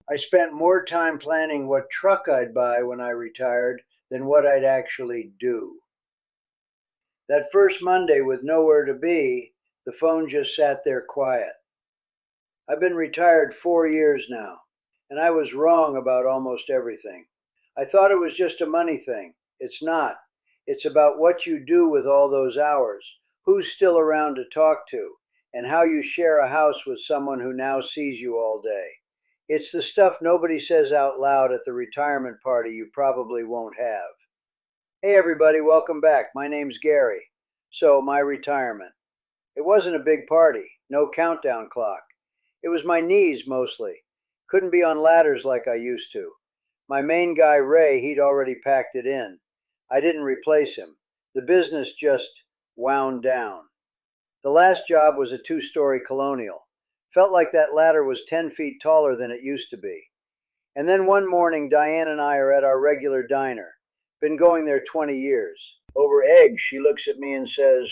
I spent more time planning what truck I'd buy when I retired than what I'd actually do. That first Monday with nowhere to be, the phone just sat there quiet. I've been retired 4 years now, and I was wrong about almost everything. I thought it was just a money thing. It's not. It's about what you do with all those hours, who's still around to talk to, and how you share a house with someone who now sees you all day. It's the stuff nobody says out loud at the retirement party you probably won't have. Hey everybody, welcome back. My name's Gary. So, my retirement. It wasn't a big party, no countdown clock. It was my knees mostly. Couldn't be on ladders like I used to. My main guy, Ray, he'd already packed it in. I didn't replace him. The business just wound down. The last job was a two-story colonial. Felt like that ladder was 10 feet taller than it used to be. And then one morning, Diane and I are at our regular diner. Been going there 20 years. Over eggs, she looks at me and says,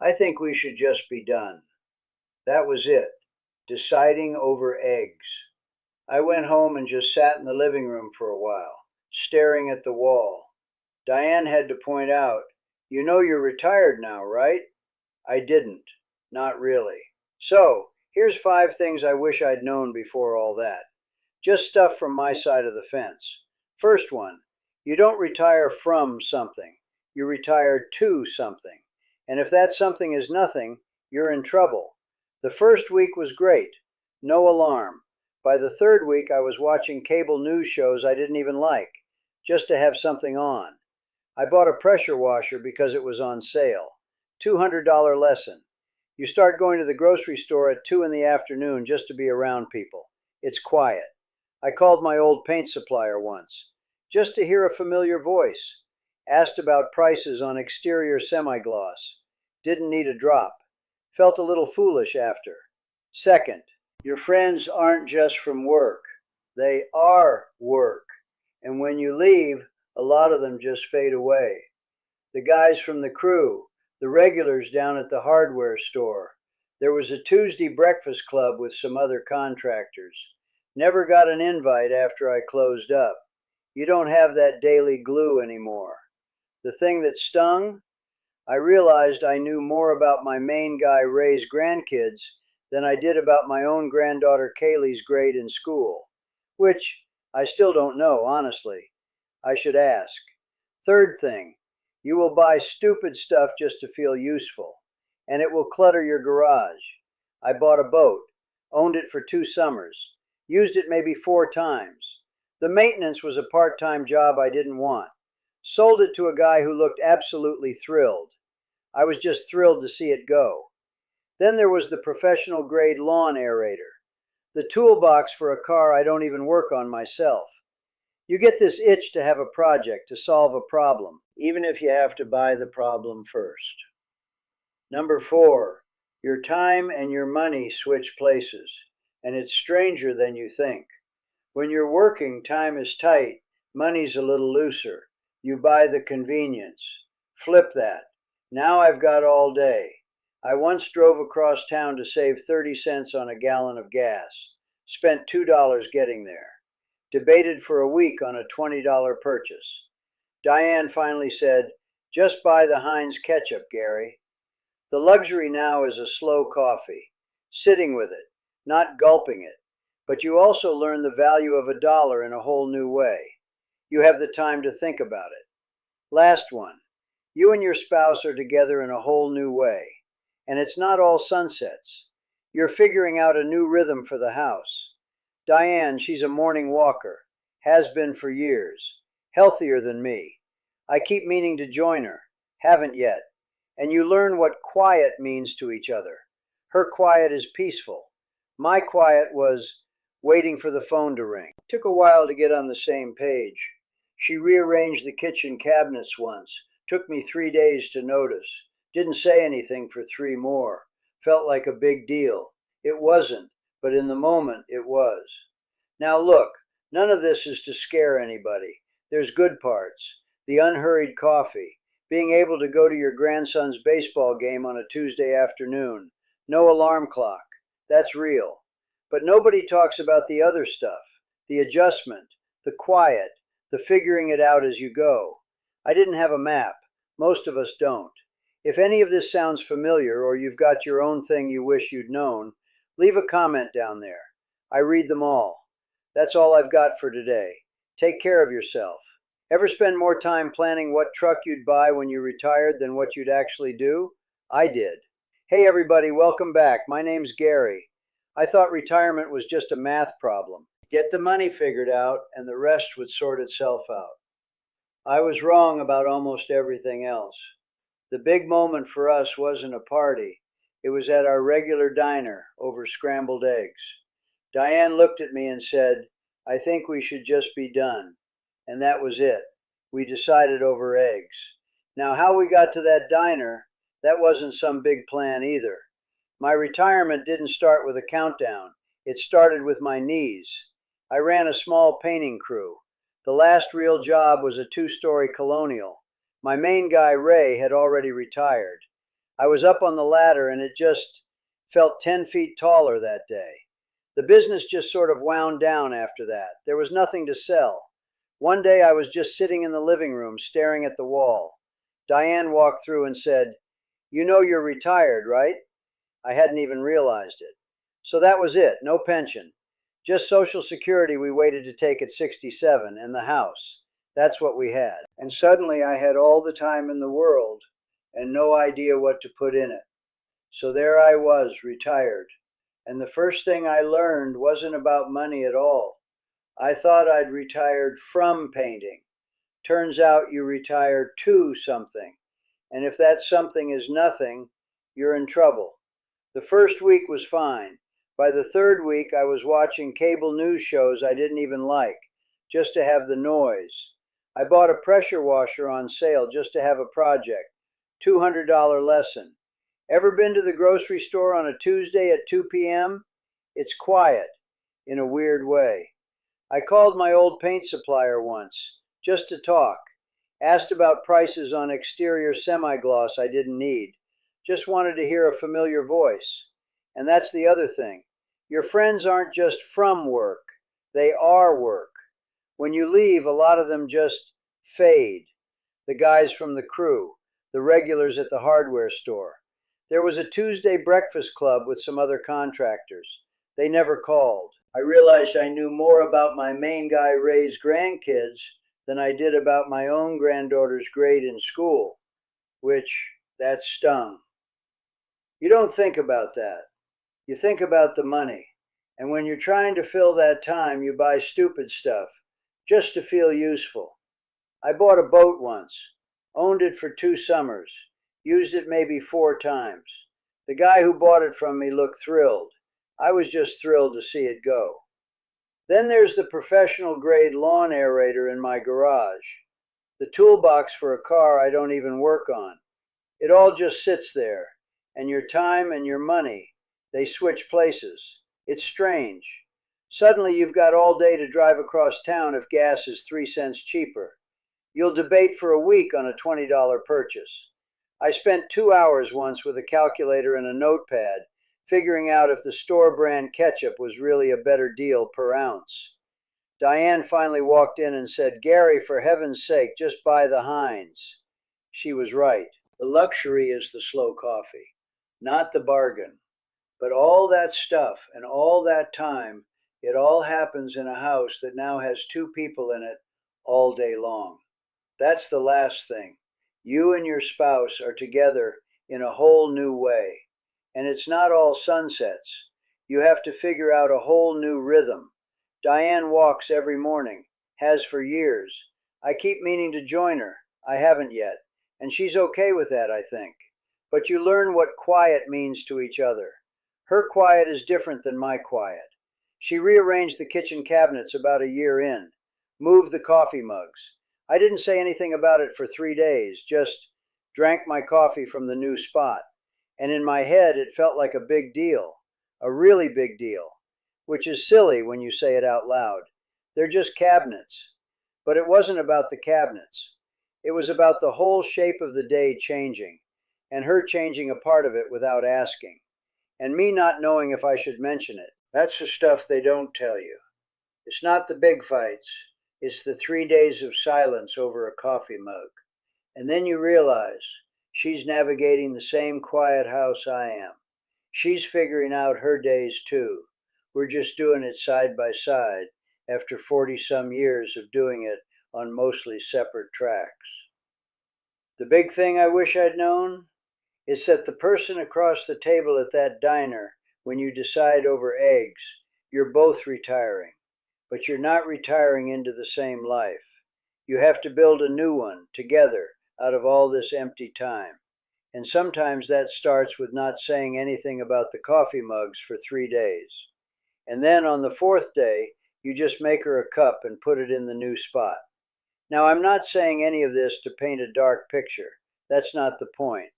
"I think we should just be done." That was it. Deciding over eggs. I went home and just sat in the living room for a while, staring at the wall. Diane had to point out, "You know you're retired now, right?" I didn't. Not really. So, here's 5 things I wish I'd known before all that. Just stuff from my side of the fence. First one, you don't retire from something. You retire to something. And if that something is nothing, you're in trouble. The first week was great. No alarm. By the third week, I was watching cable news shows I didn't even like, just to have something on. I bought a pressure washer because it was on sale. $200 lesson. You start going to the grocery store at 2 in the afternoon just to be around people. It's quiet. I called my old paint supplier once, just to hear a familiar voice. Asked about prices on exterior semi-gloss. Didn't need a drop. Felt a little foolish after. Second, your friends aren't just from work. They are work. And when you leave, a lot of them just fade away. The guys from the crew, the regulars down at the hardware store. There was a Tuesday breakfast club with some other contractors. Never got an invite after I closed up. You don't have that daily glue anymore. The thing that stung? I realized I knew more about my main guy Ray's grandkids than I did about my own granddaughter Kaylee's grade in school, which I still don't know, honestly. I should ask. Third thing, you will buy stupid stuff just to feel useful, and it will clutter your garage. I bought a boat, owned it for 2 summers, used it maybe 4 times. The maintenance was a part-time job I didn't want. Sold it to a guy who looked absolutely thrilled. I was just thrilled to see it go. Then there was the professional grade lawn aerator, the toolbox for a car I don't even work on myself. You get this itch to have a project, to solve a problem, even if you have to buy the problem first. Number 4, your time and your money switch places, and it's stranger than you think. When you're working, time is tight, money's a little looser. You buy the convenience. Flip that. Now I've got all day. I once drove across town to save 30 cents on a gallon of gas. Spent $2 getting there. Debated for a week on a $20 purchase. Diane finally said, "Just buy the Heinz ketchup, Gary." The luxury now is a slow coffee, sitting with it, not gulping it. But you also learn the value of a dollar in a whole new way. You have the time to think about it. Last one. You and your spouse are together in a whole new way. And it's not all sunsets. You're figuring out a new rhythm for the house. Diane, she's a morning walker. Has been for years. Healthier than me. I keep meaning to join her. Haven't yet. And you learn what quiet means to each other. Her quiet is peaceful. My quiet was waiting for the phone to ring. Took a while to get on the same page. She rearranged the kitchen cabinets once. Took me 3 days to notice. Didn't say anything for 3 more. Felt like a big deal. It wasn't, but in the moment it was. Now look, none of this is to scare anybody. There's good parts. The unhurried coffee. Being able to go to your grandson's baseball game on a Tuesday afternoon. No alarm clock. That's real. But nobody talks about the other stuff. the adjustment, the quiet, the figuring it out as you go. I didn't have a map. Most of us don't. If any of this sounds familiar or you've got your own thing you wish you'd known, leave a comment down there. I read them all. That's all I've got for today. Take care of yourself. Ever spend more time planning what truck you'd buy when you retired than what you'd actually do? I did. Hey everybody, welcome back. My name's Gary. I thought retirement was just a math problem. Get the money figured out and the rest would sort itself out. I was wrong about almost everything else. The big moment for us wasn't a party. It was at our regular diner over scrambled eggs. Diane looked at me and said, "I think we should just be done." And that was it. We decided over eggs. Now, how we got to that diner, that wasn't some big plan either. My retirement didn't start with a countdown. It started with my knees. I ran a small painting crew. The last real job was a 2-story colonial. My main guy, Ray, had already retired. I was up on the ladder and it just felt 10 feet taller that day. The business just sort of wound down after that. There was nothing to sell. One day I was just sitting in the living room staring at the wall. Diane walked through and said, "You know you're retired, right?" I hadn't even realized it. So that was it, no pension. Just Social Security we waited to take at 67, and the house. That's what we had. And suddenly I had all the time in the world and no idea what to put in it. So there I was, retired. And the first thing I learned wasn't about money at all. I thought I'd retired from painting. Turns out you retire to something. And if that something is nothing, you're in trouble. The first week was fine. By the third week, I was watching cable news shows I didn't even like, just to have the noise. I bought a pressure washer on sale just to have a project. $200 lesson. Ever been to the grocery store on a Tuesday at 2 p.m.? It's quiet, in a weird way. I called my old paint supplier once, just to talk. Asked about prices on exterior semi-gloss I didn't need. Just wanted to hear a familiar voice. And that's the other thing. Your friends aren't just from work. They are work. When you leave, a lot of them just fade. The guys from the crew, the regulars at the hardware store. There was a Tuesday breakfast club with some other contractors. They never called. I realized I knew more about my main guy Ray's grandkids than I did about my own granddaughter's grade in school, which, that stung. You don't think about that. You think about the money. And when you're trying to fill that time, you buy stupid stuff, just to feel useful. I bought a boat once, owned it for 2 summers, used it maybe 4 times. The guy who bought it from me looked thrilled. I was just thrilled to see it go. Then there's the professional grade lawn aerator in my garage. The toolbox for a car I don't even work on. It all just sits there, and your time and your money, they switch places. It's strange. Suddenly you've got all day to drive across town if gas is 3 cents cheaper. You'll debate for a week on a $20 purchase. I spent 2 hours once with a calculator and a notepad, figuring out if the store brand ketchup was really a better deal per ounce. Diane finally walked in and said, "Gary, for heaven's sake, just buy the Heinz." She was right. The luxury is the slow coffee, not the bargain. But all that stuff and all that time, it all happens in a house that now has 2 people in it all day long. That's the last thing. You and your spouse are together in a whole new way. And it's not all sunsets. You have to figure out a whole new rhythm. Diane walks every morning, has for years. I keep meaning to join her. I haven't yet. And she's okay with that, I think. But you learn what quiet means to each other. Her quiet is different than my quiet. She rearranged the kitchen cabinets about a year in, moved the coffee mugs. I didn't say anything about it for 3 days, just drank my coffee from the new spot. And in my head, it felt like a big deal, a really big deal, which is silly when you say it out loud. They're just cabinets. But it wasn't about the cabinets. It was about the whole shape of the day changing, and her changing a part of it without asking, and me not knowing if I should mention it. That's the stuff they don't tell you. It's not the big fights, it's the 3 days of silence over a coffee mug. And then you realize she's navigating the same quiet house I am. She's figuring out her days too. We're just doing it side by side after 40-some years of doing it on mostly separate tracks. The big thing I wish I'd known is that the person across the table at that diner, when you decide over eggs, you're both retiring, but you're not retiring into the same life. You have to build a new one together out of all this empty time. And sometimes that starts with not saying anything about the coffee mugs for 3 days. And then on the 4th day, you just make her a cup and put it in the new spot. Now, I'm not saying any of this to paint a dark picture. That's not the point.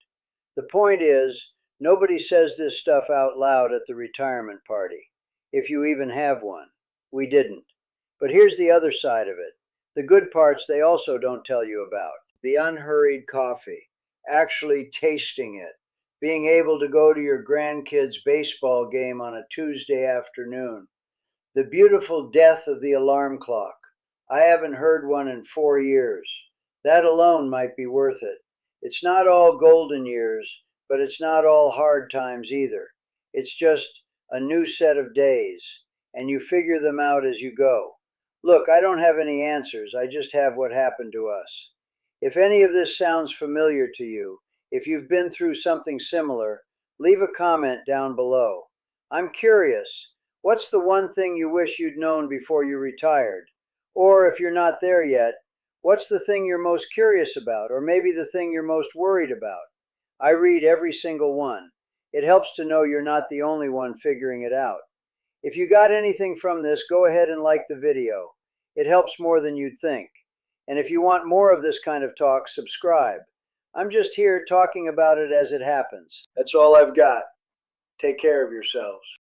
The point is, nobody says this stuff out loud at the retirement party, if you even have one. We didn't. But here's the other side of it. The good parts they also don't tell you about. The unhurried coffee, actually tasting it, being able to go to your grandkids' baseball game on a Tuesday afternoon, the beautiful death of the alarm clock. I haven't heard one in 4 years. That alone might be worth it. It's not all golden years, but it's not all hard times either. It's just a new set of days, and you figure them out as you go. Look, I don't have any answers. I just have what happened to us. If any of this sounds familiar to you, if you've been through something similar, leave a comment down below. I'm curious, what's the one thing you wish you'd known before you retired? Or if you're not there yet, what's the thing you're most curious about, or maybe the thing you're most worried about? I read every single one. It helps to know you're not the only one figuring it out. If you got anything from this, go ahead and like the video. It helps more than you'd think. And if you want more of this kind of talk, subscribe. I'm just here talking about it as it happens. That's all I've got. Take care of yourselves.